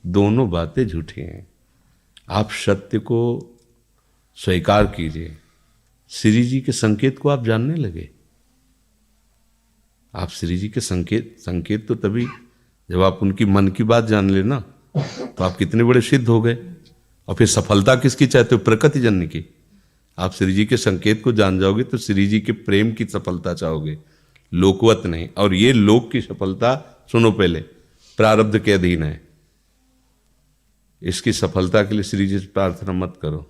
दोनों बातें झूठी हैं। आप सत्य को स्वीकार कीजिए। श्री जी के संकेत को आप जानने लगे। आप श्री जी के संकेत तो तभी जब आप उनकी मन की बात जान लेना, तो आप कितने बड़े सिद्ध हो गए। और फिर सफलता किसकी चाहते हो? प्रकृति जन्य की। आप श्री जी के संकेत को जान जाओगे तो श्री जी के प्रेम की सफलता चाहोगे, लोकवत नहीं। और ये लोक की सफलता, सुनो पहले, प्रारब्ध के अधीन है। इसकी सफलता के लिए श्री जी से प्रार्थना मत करो।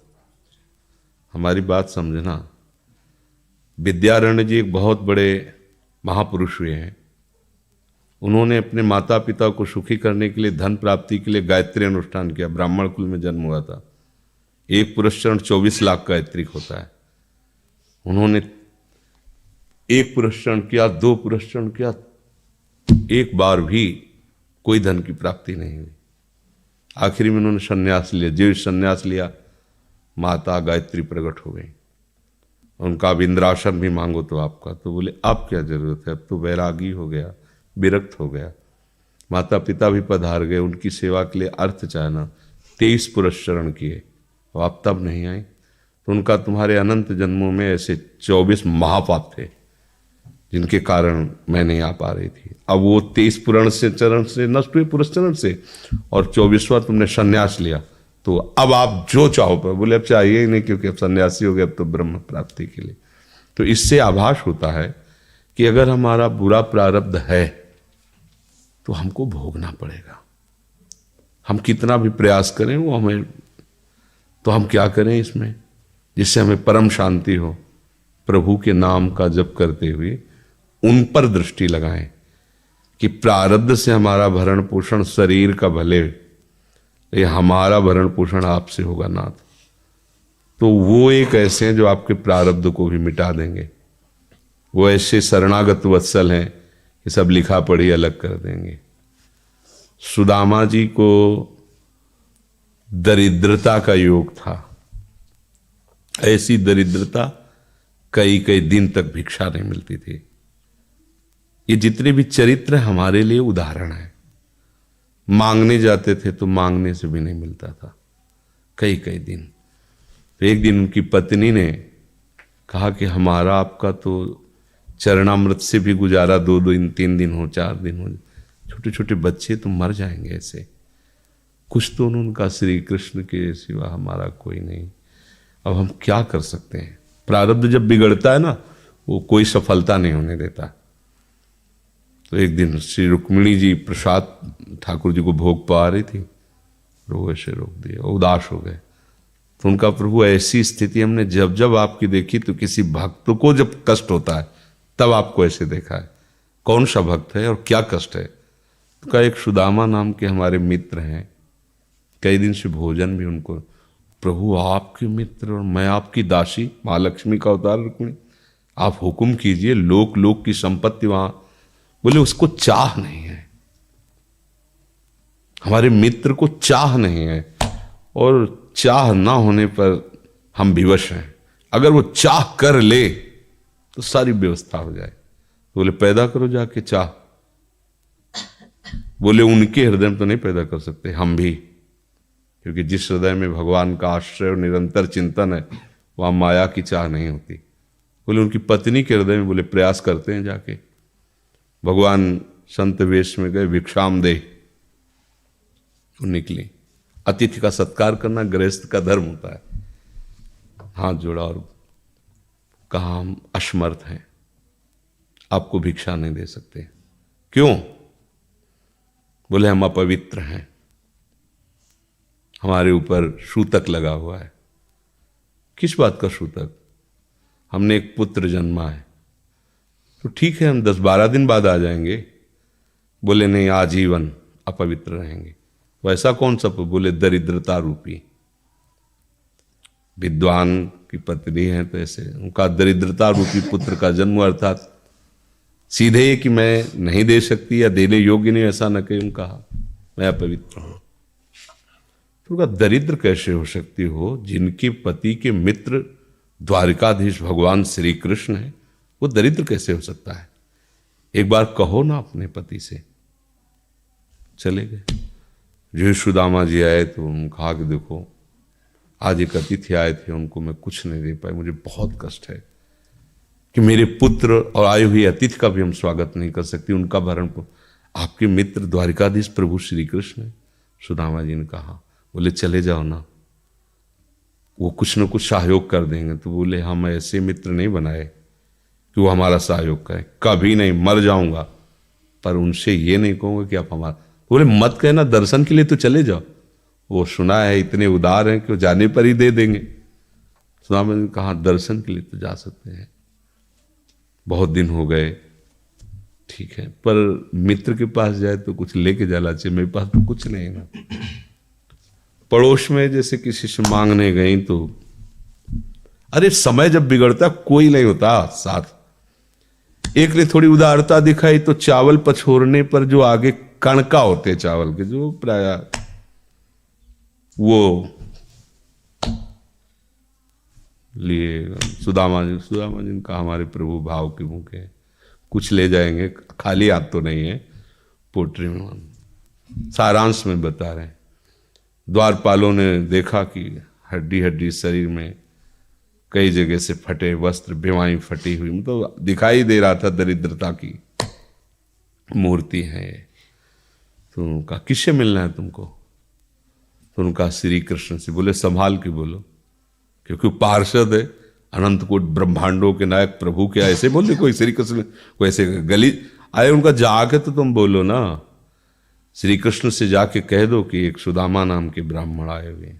हमारी बात समझना। विद्यारण्य जी एक बहुत बड़े महापुरुष हुए हैं। उन्होंने अपने माता पिता को सुखी करने के लिए, धन प्राप्ति के लिए गायत्री अनुष्ठान किया। ब्राह्मण कुल में जन्म हुआ था। एक पुरस्चरण 24 लाख गायत्री होता है। उन्होंने एक पुरस्चरण किया, 2 पुरस्चरण किया, एक बार भी कोई धन की प्राप्ति नहीं हुई। आखिरी में उन्होंने संन्यास लिया। जो संन्यास लिया, माता गायत्री प्रकट हो गई। उनका अब इंद्रासन भी मांगो तो आपका, तो बोले अब क्या जरूरत है, अब तो वैरागी हो गया, विरक्त हो गया। माता पिता भी पधार गए उनकी सेवा के लिए। अर्थ चाहना 23 पुरस्चरण किए और आप तब नहीं आई, तो उनका तुम्हारे अनंत जन्मों में ऐसे 24 महापाप थे जिनके कारण मैं नहीं आ पा रही थी। अब वो 23 पुरण से चरण से नष्ट हुए, पुरस्चरण से, और 24वां तुमने संन्यास लिया, तो अब आप जो चाहो पर। बोले अब चाहिए ही नहीं, क्योंकि अब सन्यासी हो गए, अब तो ब्रह्म प्राप्ति के लिए। तो इससे आभास होता है कि अगर हमारा बुरा प्रारब्ध है तो हमको भोगना पड़ेगा। हम कितना भी प्रयास करें वो हमें, तो हम क्या करें इसमें जिससे हमें परम शांति हो? प्रभु के नाम का जप करते हुए उन पर दृष्टि लगाएं कि प्रारब्ध से हमारा भरण पोषण शरीर का भले, ये हमारा भरण पोषण आपसे होगा नाथ। तो वो एक ऐसे हैं जो आपके प्रारब्ध को भी मिटा देंगे। वो ऐसे शरणागत वत्सल हैं कि सब लिखा पढ़ी अलग कर देंगे। सुदामा जी को दरिद्रता का योग था। ऐसी दरिद्रता, कई कई दिन तक भिक्षा नहीं मिलती थी। ये जितने भी चरित्र हमारे लिए उदाहरण है। मांगने जाते थे तो मांगने से भी नहीं मिलता था, कई कई दिन। तो एक दिन उनकी पत्नी ने कहा कि हमारा आपका तो चरणामृत से भी गुजारा 2 दिन 3 दिन हो, 4 दिन हो, छोटे छोटे बच्चे तो मर जाएंगे ऐसे। कुछ तो उन्होंने कहा, श्री कृष्ण के सिवा हमारा कोई नहीं, अब हम क्या कर सकते हैं? प्रारब्ध जब बिगड़ता है ना, वो कोई सफलता नहीं होने देता। तो एक दिन श्री रुक्मिणी जी प्रसाद ठाकुर जी को भोग पा रही थी, वो ऐसे रोक दिया, उदास हो गए। तो उनका, प्रभु ऐसी स्थिति हमने जब जब आपकी देखी, तो किसी भक्त को जब कष्ट होता है तब आपको ऐसे देखा है। कौन सा भक्त है और क्या कष्ट है? तो कहा, एक सुदामा नाम के हमारे मित्र हैं, कई दिन से भोजन भी उनको। प्रभु आपके मित्र और मैं आपकी दासी, महालक्ष्मी का अवतार रुक्मिणी, आप हुक्म कीजिए। लोक लोक की संपत्ति वहां, बोले उसको चाह नहीं है, हमारे मित्र को चाह नहीं है, और चाह ना होने पर हम विवश हैं। अगर वो चाह कर ले तो सारी व्यवस्था हो जाए। तो बोले पैदा करो जाके चाह। बोले उनके हृदय में तो नहीं पैदा कर सकते, हम भी, क्योंकि जिस हृदय में भगवान का आश्रय और निरंतर चिंतन है वहां माया की चाह नहीं होती। बोले उनकी पत्नी के हृदय में, बोले प्रयास करते हैं जाके। भगवान संत वेश में गए, भिक्षाम दे, वो निकली। अतिथि का सत्कार करना गृहस्थ का धर्म होता है। हाथ जोड़ा और कहा, हम असमर्थ हैं, आपको भिक्षा नहीं दे सकते। क्यों? बोले हम अपवित्र हैं, हमारे ऊपर सूतक लगा हुआ है। किस बात का सूतक? हमने एक पुत्र जन्मा है। तो ठीक है, हम 10-12 दिन बाद आ जाएंगे। बोले नहीं, आजीवन अपवित्र रहेंगे। वैसा कौन सा? बोले दरिद्रता रूपी। विद्वान की पत्नी है तो ऐसे उनका दरिद्रता रूपी पुत्र का जन्म, अर्थात सीधे ये कि मैं नहीं दे सकती या देने योग्य नहीं, ऐसा न कहीं कहा, मैं अपवित्र हूं। तो उनका दरिद्र कैसे हो सकती हो? जिनके पति के मित्र द्वारिकाधीश भगवान श्री कृष्ण है, वो दरिद्र कैसे हो सकता है? एक बार कहो ना अपने पति से। चले गए। जो सुदामा जी आए तो उन्होंने कहा कि देखो आज एक अतिथि आए थे, उनको मैं कुछ नहीं दे पाए, मुझे बहुत कष्ट है कि मेरे पुत्र और आए हुए अतिथि का भी हम स्वागत नहीं कर सकते, उनका भरण आपके मित्र द्वारिकाधीश प्रभु श्री कृष्ण है। सुदामा जी ने कहा, बोले चले जाओ ना, वो कुछ न कुछ सहयोग कर देंगे। तो बोले हम ऐसे मित्र नहीं बनाए कि वो हमारा सहयोग करें, कभी नहीं, मर जाऊंगा पर उनसे ये नहीं कहूँगा कि आप हमारा। बोले मत कहना, दर्शन के लिए तो चले जाओ, वो सुना है इतने उदार हैं कि वो जाने पर ही दे देंगे। सुदामा जी ने कहा दर्शन के लिए तो जा सकते हैं, बहुत दिन हो गए, ठीक है, पर मित्र के पास जाए तो कुछ लेके जाना चाहिए, मेरे पास तो कुछ नहीं है ना। पड़ोस में जैसे किसी से मांगने गई तो अरे समय जब बिगड़ता कोई नहीं होता साथ। एक ने थोड़ी उदारता दिखाई तो चावल पछोरने पर जो आगे कणका होते चावल के, जो प्राय वो लिए सुदामा जी ने कहा हमारे प्रभु भाव के भूखे हैं, कुछ ले जाएंगे, खाली हाथ तो नहीं है। पोट्री में सारांश में बता रहे हैं, द्वारपालों ने देखा कि हड्डी हड्डी शरीर में कई जगह से फटे वस्त्र, बेवाई फटी हुई, मतलब दिखाई दे रहा था दरिद्रता की मूर्ति है। तो उनका किससे मिलना है तुमको? तो उनका श्री कृष्ण से। बोले संभाल के बोलो, क्योंकि पार्षद है, अनंत कोट ब्रह्मांडों के नायक प्रभु के ऐसे बोले कोई श्री कृष्ण कोई ऐसे गली आए, उनका जाके तो तुम बोलो ना, श्री कृष्ण से जाके कह दो कि एक सुदामा नाम के ब्राह्मण आए हुए।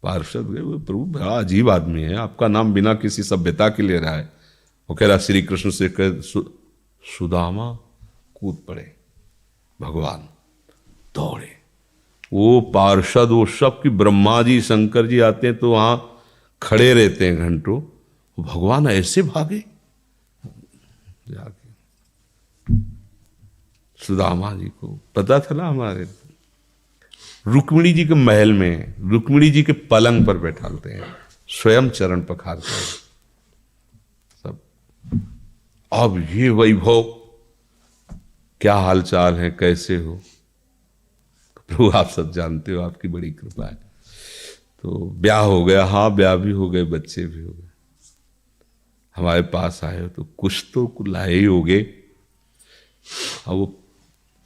पार्षद गए, वो प्रभु बड़ा अजीब आदमी है, आपका नाम बिना किसी सभ्यता के ले रहा है। वो कह रहा श्री कृष्ण से कह सुदामा, कूद पड़े, भगवान दौड़े। वो पार्षद वो सब की ब्रह्मा जी शंकर जी आते हैं तो वहां खड़े रहते हैं घंटों, भगवान ऐसे भागे जाके। सुदामा जी को पता था ना, हमारे रुक्मिणी जी के महल में रुक्मिणी जी के पलंग पर बैठाते हैं, स्वयं चरण पखारते हैं सब। अब ये वैभव, क्या हालचाल है, कैसे हो? प्रभु आप सब जानते हो, आपकी बड़ी कृपा है। तो ब्याह हो गया, हाँ ब्याह भी हो गए, बच्चे भी हो गए, हमारे पास आए हो तो कुछ तो लाए ही होगे। अब वो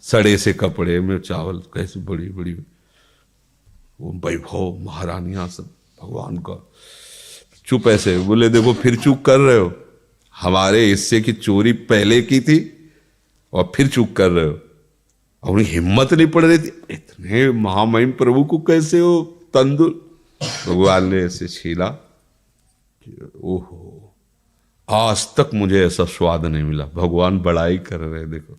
सड़े से कपड़े में चावल, कैसे बड़ी बड़ी वो वैभव, महारानियां सब भगवान का। चुप ऐसे बोले, देखो फिर चूक कर रहे हो, हमारे हिस्से की चोरी पहले की थी और फिर चूक कर रहे हो। और उन्हें हिम्मत नहीं पड़ रही थी, इतने महामहिम प्रभु को कैसे हो तंदुर। भगवान ने ऐसे छीला, ओहो आज तक मुझे ऐसा स्वाद नहीं मिला। भगवान बड़ाई कर रहे, देखो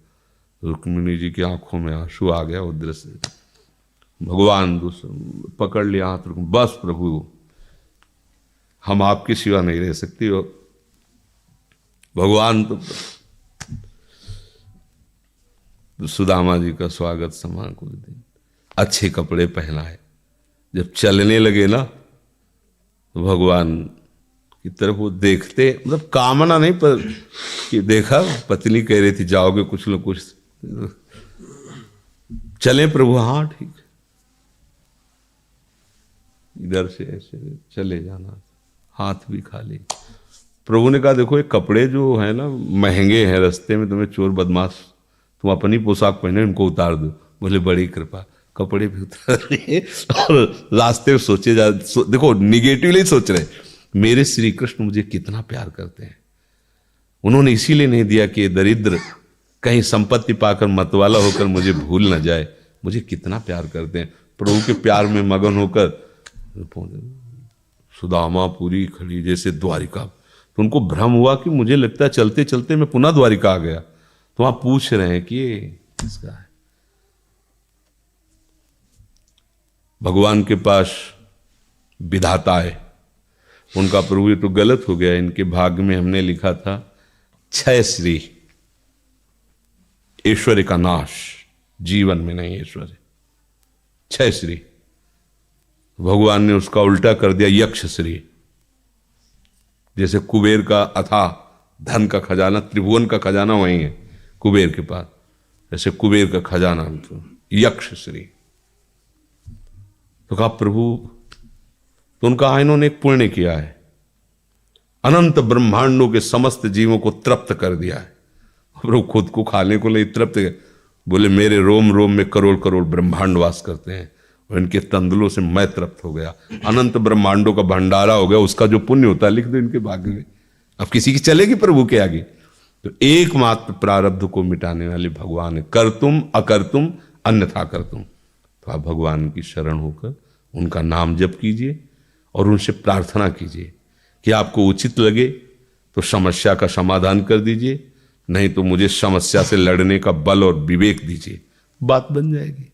रुक्मिणी जी की आंखों में आंसू आ गया उधर से। भगवान पकड़ लिया हाथ, बस प्रभु हम आपके सिवा नहीं रह सकती। हो भगवान तो सुदामा जी का स्वागत समान कुछ दिन, अच्छे कपड़े पहनाए। जब चलने लगे ना तो भगवान की तरफ वो देखते, मतलब कामना नहीं पर कि देखा पत्नी कह रही थी जाओगे कुछ लोग कुछ, चले प्रभु, हाँ ठीक, इधर से ऐसे चले जाना, हाथ भी खाली। प्रभु ने कहा देखो ये कपड़े जो है ना महंगे हैं, रास्ते में तुम्हें चोर बदमाश तुम अपनी पोशाक पहने इनको उतार दो। बोले बड़ी कृपा, कपड़े भी उतार लिए और रास्ते में सोचे देखो निगेटिवली सोच रहे, मेरे श्री कृष्ण मुझे कितना प्यार करते हैं। उन्होंने इसीलिए नहीं दिया कि दरिद्र कहीं संपत्ति पाकर मतवाला होकर मुझे भूल ना जाए, मुझे कितना प्यार करते हैं। प्रभु के प्यार में मगन होकर सुदामा पूरी खड़ी जैसे द्वारिका। तो उनको भ्रम हुआ कि मुझे लगता है चलते चलते मैं पुनः द्वारिका आ गया। तो वहां पूछ रहे हैं कि ये किसका है। भगवान के पास विधाता है, उनका प्रभु ये तो गलत हो गया, इनके भाग्य में हमने लिखा था क्षय श्री, ऐश्वर्य का नाश, जीवन में नहीं ऐश्वर्य, क्षय श्री। भगवान ने उसका उल्टा कर दिया यक्ष श्री। जैसे कुबेर का अथाह धन का खजाना, त्रिभुवन का खजाना वही है कुबेर के पास, ऐसे कुबेर का खजाना यक्षश्री। तो कहा प्रभु, तो उनका इन्होंने एक पुण्य किया है, अनंत ब्रह्मांडों के समस्त जीवों को तृप्त कर दिया है। प्रभु खुद को खाने को ले तृप्त, बोले मेरे रोम रोम में करोड़ करोड़ ब्रह्मांड वास करते हैं और इनके तंदुलों से मैं तृप्त हो गया। अनंत ब्रह्मांडों का भंडारा हो गया, उसका जो पुण्य होता है लिख दो इनके भाग्य में। अब किसी की चलेगी प्रभु के आगे? तो एकमात्र प्रारब्ध को मिटाने वाले भगवान है। कर तुम अकर तुम अन्यथा कर तुम। तो आप भगवान की शरण होकर उनका नाम जप कीजिए और उनसे प्रार्थना कीजिए कि आपको उचित लगे तो समस्या का समाधान कर दीजिए, नहीं तो मुझे समस्या से लड़ने का बल और विवेक दीजिए, बात बन जाएगी।